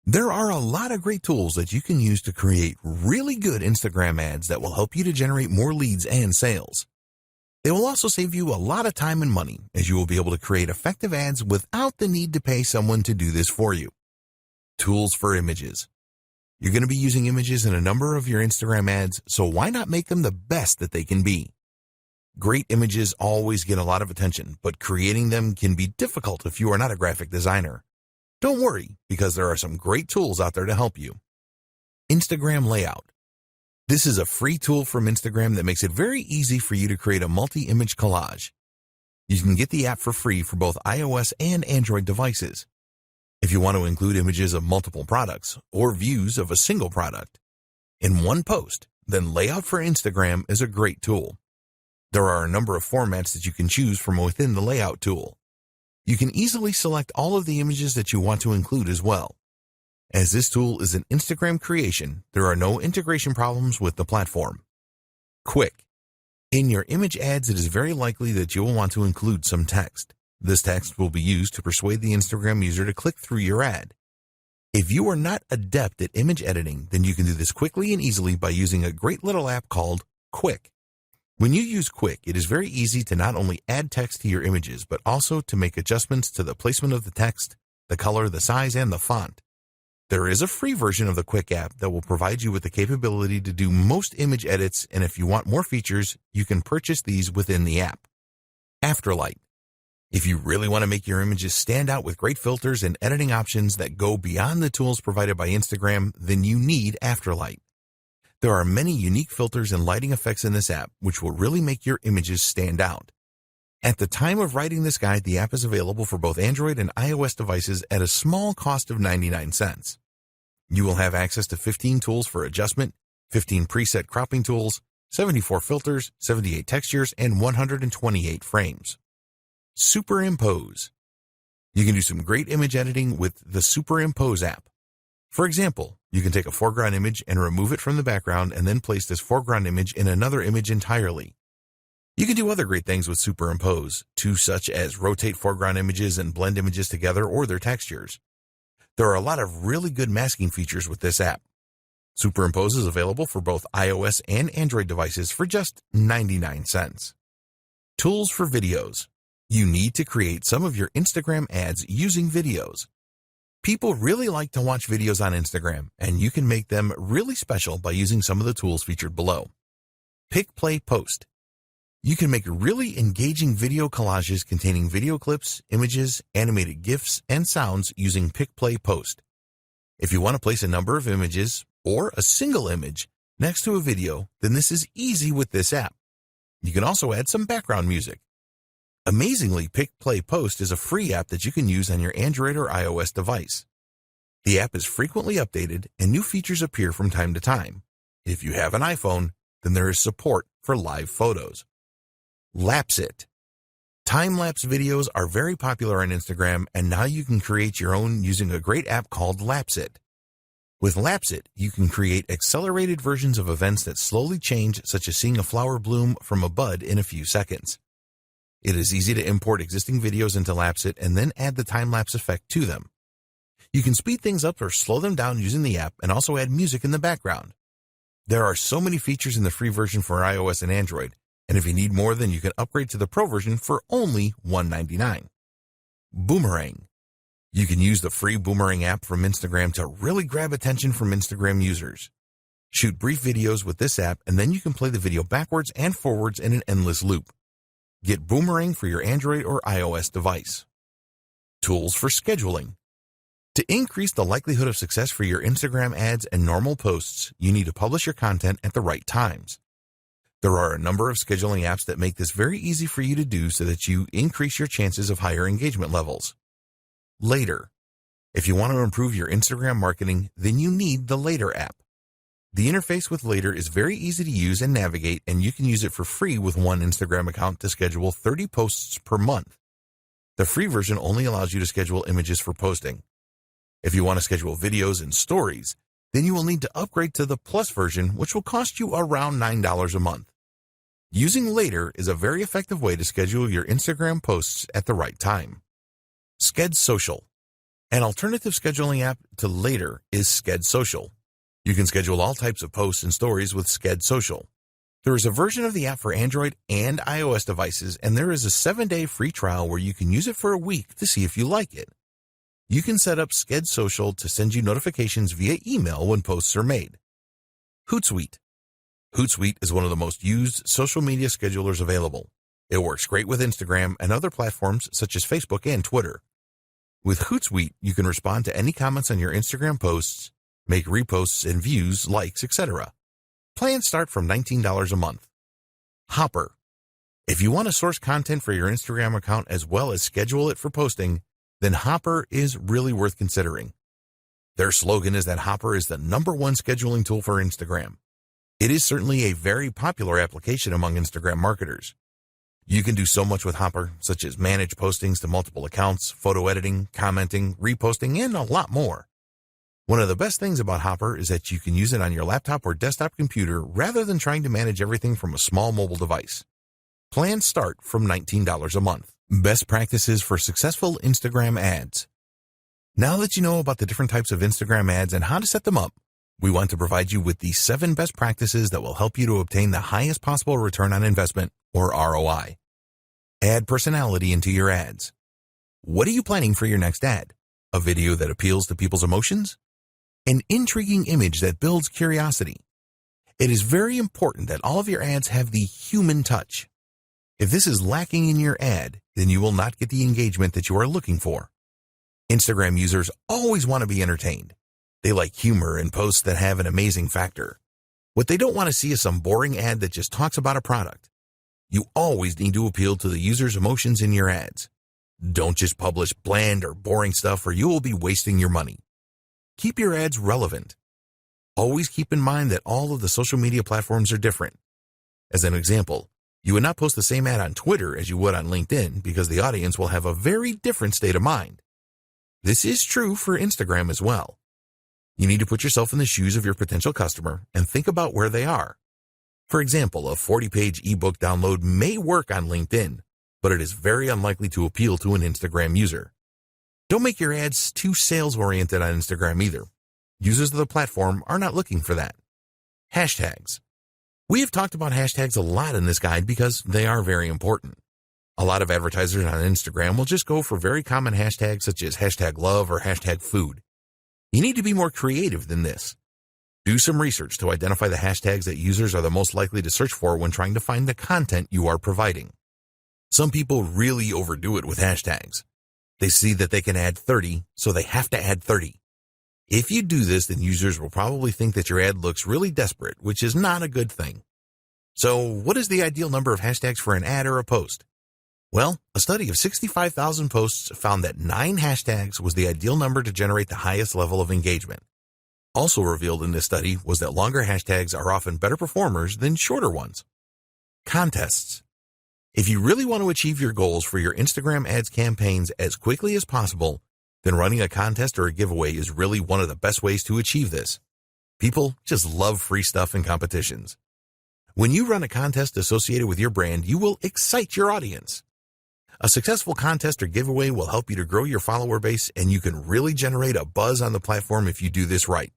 There are a lot of great tools that you can use to create really good Instagram ads that will help you to generate more leads and sales. They will also save you a lot of time and money, as you will be able to create effective ads without the need to pay someone to do this for you. Tools for images. You're going to be using images in a number of your Instagram ads, so why not make them the best that they can be? Great images always get a lot of attention, but creating them can be difficult if you are not a graphic designer. Don't worry, because there are some great tools out there to help you. Instagram layout. This is a free tool from Instagram that makes it very easy for you to create a multi-image collage. You can get the app for free for both iOS and Android devices. If you want to include images of multiple products or views of a single product in one post, then Layout for Instagram is a great tool. There are a number of formats that you can choose from within the Layout tool. You can easily select all of the images that you want to include as well. As this tool is an Instagram creation, there are no integration problems with the platform. Quick. In your image ads, it is very likely that you will want to include some text. This text will be used to persuade the Instagram user to click through your ad. If you are not adept at image editing, then you can do this quickly and easily by using a great little app called Quick. When you use Quick, it is very easy to not only add text to your images, but also to make adjustments to the placement of the text, the color, the size, and the font. There is a free version of the Quick app that will provide you with the capability to do most image edits, and if you want more features, you can purchase these within the app. Afterlight. If you really want to make your images stand out with great filters and editing options that go beyond the tools provided by Instagram, then you need Afterlight. There are many unique filters and lighting effects in this app, which will really make your images stand out. At the time of writing this guide, the app is available for both Android and iOS devices at a small cost of 99 cents. You will have access to 15 tools for adjustment, 15 preset cropping tools, 74 filters, 78 textures, and 128 frames. Superimpose. You can do some great image editing with the Superimpose app. For example, you can take a foreground image and remove it from the background and then place this foreground image in another image entirely. You can do other great things with Superimpose, such as rotate foreground images and blend images together or their textures. There are a lot of really good masking features with this app. Superimpose is available for both iOS and Android devices for just 99 cents. Tools for videos. You need to create some of your Instagram ads using videos. People really like to watch videos on Instagram, and you can make them really special by using some of the tools featured below. Pick, Play, Post. You can make really engaging video collages containing video clips, images, animated GIFs, and sounds using Pick, Play, Post. If you want to place a number of images, or a single image, next to a video, then this is easy with this app. You can also add some background music. Amazingly, Pick, Play, Post is a free app that you can use on your Android or iOS device. The app is frequently updated, and new features appear from time to time. If you have an iPhone, then there is support for live photos. Lapse It. Time-lapse videos are very popular on Instagram, and now you can create your own using a great app called Lapse It. With Lapse It, you can create accelerated versions of events that slowly change, such as seeing a flower bloom from a bud in a few seconds. It is easy to import existing videos into Lapse It and then add the time-lapse effect to them. You can speed things up or slow them down using the app and also add music in the background. There are so many features in the free version for iOS and Android, and if you need more, then you can upgrade to the Pro version for only $199. Boomerang. You can use the free Boomerang app from Instagram to really grab attention from Instagram users. Shoot brief videos with this app, and then you can play the video backwards and forwards in an endless loop. Get Boomerang for your Android or iOS device. Tools for scheduling. To increase the likelihood of success for your Instagram ads and normal posts, you need to publish your content at the right times. There are a number of scheduling apps that make this very easy for you to do so that you increase your chances of higher engagement levels. Later. If you want to improve your Instagram marketing, then you need the Later app. The interface with Later is very easy to use and navigate, and you can use it for free with one Instagram account to schedule 30 posts per month. The free version only allows you to schedule images for posting. If you want to schedule videos and stories, then you will need to upgrade to the Plus version, which will cost you around $9 a month. Using Later is a very effective way to schedule your Instagram posts at the right time. Sked Social. An alternative scheduling app to Later is Sked Social. You can schedule all types of posts and stories with Sked Social. There is a version of the app for Android and iOS devices, and there is a 7-day free trial where you can use it for a week to see if you like it. You can set up Sked Social to send you notifications via email when posts are made. Hootsuite. Hootsuite is one of the most used social media schedulers available. It works great with Instagram and other platforms such as Facebook and Twitter. With Hootsuite, you can respond to any comments on your Instagram posts, make reposts and views, likes, etc. Plans start from $19 a month. Hopper. If you want to source content for your Instagram account as well as schedule it for posting, then Hopper is really worth considering. Their slogan is that Hopper is the #1 scheduling tool for Instagram. It is certainly a very popular application among Instagram marketers. You can do so much with Hopper, such as manage postings to multiple accounts, photo editing, commenting, reposting, and a lot more. One of the best things about Hopper is that you can use it on your laptop or desktop computer rather than trying to manage everything from a small mobile device. Plans start from $19 a month. Best practices for successful Instagram ads. Now that you know about the different types of Instagram ads and how to set them up, we want to provide you with the 7 best practices that will help you to obtain the highest possible return on investment, or ROI. Add personality into your ads. What are you planning for your next ad? A video that appeals to people's emotions? An intriguing image that builds curiosity. It is very important that all of your ads have the human touch. If this is lacking in your ad, then you will not get the engagement that you are looking for. Instagram users always want to be entertained. They like humor and posts that have an amazing factor. What they don't want to see is some boring ad that just talks about a product. You always need to appeal to the user's emotions in your ads. Don't just publish bland or boring stuff, or you will be wasting your money. Keep your ads relevant. Always keep in mind that all of the social media platforms are different. As an example, you would not post the same ad on Twitter as you would on LinkedIn because the audience will have a very different state of mind. This is true for Instagram as well. You need to put yourself in the shoes of your potential customer and think about where they are. For example, a 40-page ebook download may work on LinkedIn, but it is very unlikely to appeal to an Instagram user. Don't make your ads too sales-oriented on Instagram either. Users of the platform are not looking for that. Hashtags. We have talked about hashtags a lot in this guide because they are very important. A lot of advertisers on Instagram will just go for very common hashtags such as #love or #food. You need to be more creative than this. Do some research to identify the hashtags that users are the most likely to search for when trying to find the content you are providing. Some people really overdo it with hashtags. They see that they can add 30, so they have to add 30. If you do this, then users will probably think that your ad looks really desperate, which is not a good thing. So, what is the ideal number of hashtags for an ad or a post? Well, a study of 65,000 posts found that 9 hashtags was the ideal number to generate the highest level of engagement. Also revealed in this study was that longer hashtags are often better performers than shorter ones. Contests. If you really want to achieve your goals for your Instagram ads campaigns as quickly as possible, then running a contest or a giveaway is really one of the best ways to achieve this. People just love free stuff and competitions. When you run a contest associated with your brand, you will excite your audience. A successful contest or giveaway will help you to grow your follower base, and you can really generate a buzz on the platform if you do this right.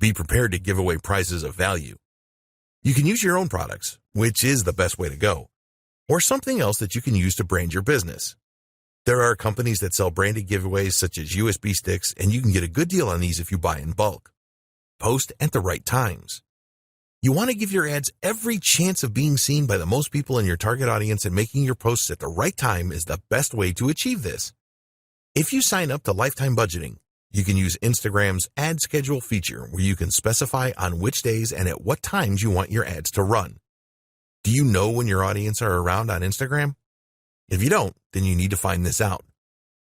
Be prepared to give away prizes of value. You can use your own products, which is the best way to go, or something else that you can use to brand your business. There are companies that sell branded giveaways such as USB sticks, and you can get a good deal on these if you buy in bulk. Post at the right times. You want to give your ads every chance of being seen by the most people in your target audience, and making your posts at the right time is the best way to achieve this. If you sign up to lifetime budgeting, you can use Instagram's ad schedule feature, where you can specify on which days and at what times you want your ads to run. Do you know when your audience are around on Instagram? If you don't, then you need to find this out.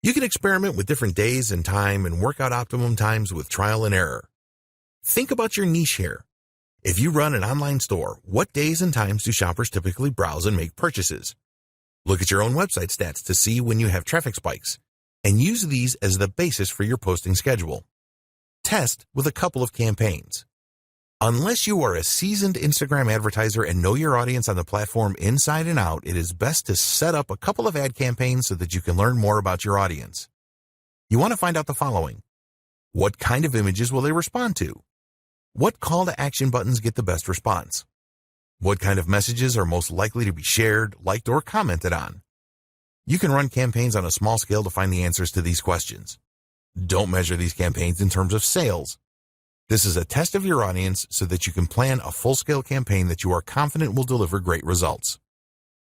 You can experiment with different days and time and work out optimum times with trial and error. Think about your niche here. If you run an online store, what days and times do shoppers typically browse and make purchases? Look at your own website stats to see when you have traffic spikes, and use these as the basis for your posting schedule. Test with a couple of campaigns. Unless you are a seasoned Instagram advertiser and know your audience on the platform inside and out, it is best to set up a couple of ad campaigns so that you can learn more about your audience. You want to find out the following. What kind of images will they respond to? What call to action buttons get the best response? What kind of messages are most likely to be shared, liked, or commented on? You can run campaigns on a small scale to find the answers to these questions. Don't measure these campaigns in terms of sales. This is a test of your audience so that you can plan a full-scale campaign that you are confident will deliver great results.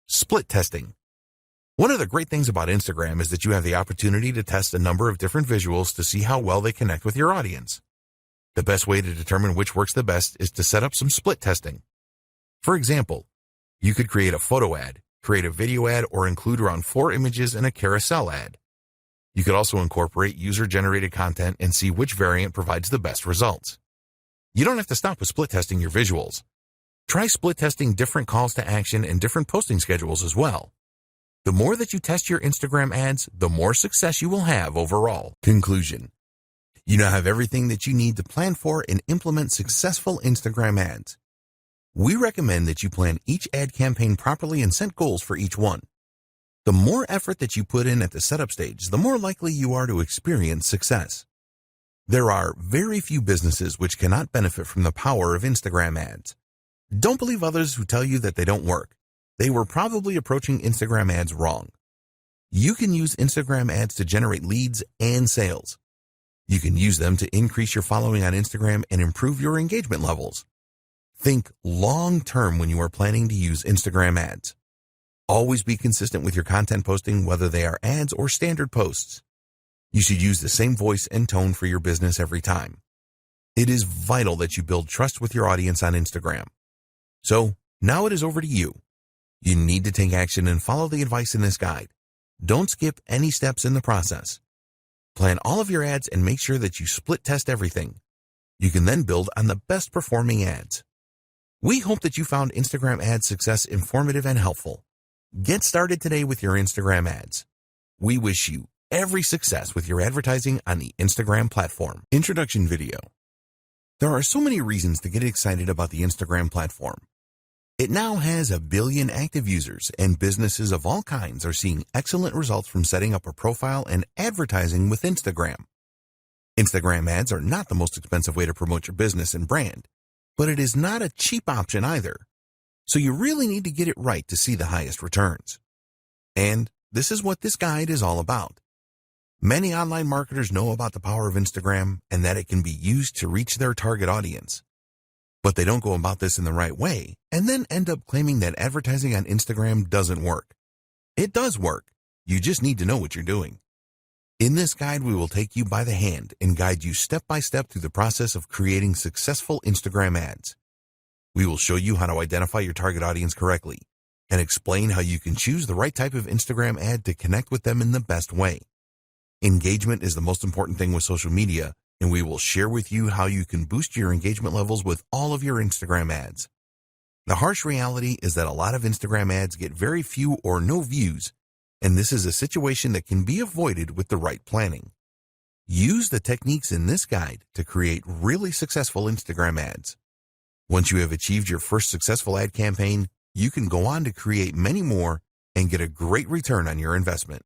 Split testing. One of the great things about Instagram is that you have the opportunity to test a number of different visuals to see how well they connect with your audience. The best way to determine which works the best is to set up some split testing. For example, you could create a photo ad, create a video ad, or include around 4 images in a carousel ad. You could also incorporate user-generated content and see which variant provides the best results. You don't have to stop with split testing your visuals. Try split testing different calls to action and different posting schedules as well. The more that you test your Instagram ads, the more success you will have overall. Conclusion. You now have everything that you need to plan for and implement successful Instagram ads. We recommend that you plan each ad campaign properly and set goals for each one. The more effort that you put in at the setup stage, the more likely you are to experience success. There are very few businesses which cannot benefit from the power of Instagram ads. Don't believe others who tell you that they don't work. They were probably approaching Instagram ads wrong. You can use Instagram ads to generate leads and sales. You can use them to increase your following on Instagram and improve your engagement levels. Think long-term when you are planning to use Instagram ads. Always be consistent with your content posting, whether they are ads or standard posts. You should use the same voice and tone for your business every time. It is vital that you build trust with your audience on Instagram. So, now it is over to you. You need to take action and follow the advice in this guide. Don't skip any steps in the process. Plan all of your ads and make sure that you split test everything. You can then build on the best performing ads. We hope that you found Instagram ad success informative and helpful. Get started today with your Instagram ads. We wish you every success with your advertising on the Instagram platform. Introduction video. There are so many reasons to get excited about the Instagram platform. It now has 1 billion active users, and businesses of all kinds are seeing excellent results from setting up a profile and advertising with Instagram. Instagram ads are not the most expensive way to promote your business and brand, but it is not a cheap option either. So you really need to get it right to see the highest returns. And this is what this guide is all about. Many online marketers know about the power of Instagram and that it can be used to reach their target audience. But they don't go about this in the right way and then end up claiming that advertising on Instagram doesn't work. It does work. You just need to know what you're doing. In this guide, we will take you by the hand and guide you step by step through the process of creating successful Instagram ads. We will show you how to identify your target audience correctly and explain how you can choose the right type of Instagram ad to connect with them in the best way. Engagement is the most important thing with social media, and we will share with you how you can boost your engagement levels with all of your Instagram ads. The harsh reality is that a lot of Instagram ads get very few or no views, and this is a situation that can be avoided with the right planning. Use the techniques in this guide to create really successful Instagram ads. Once you have achieved your first successful ad campaign, you can go on to create many more and get a great return on your investment.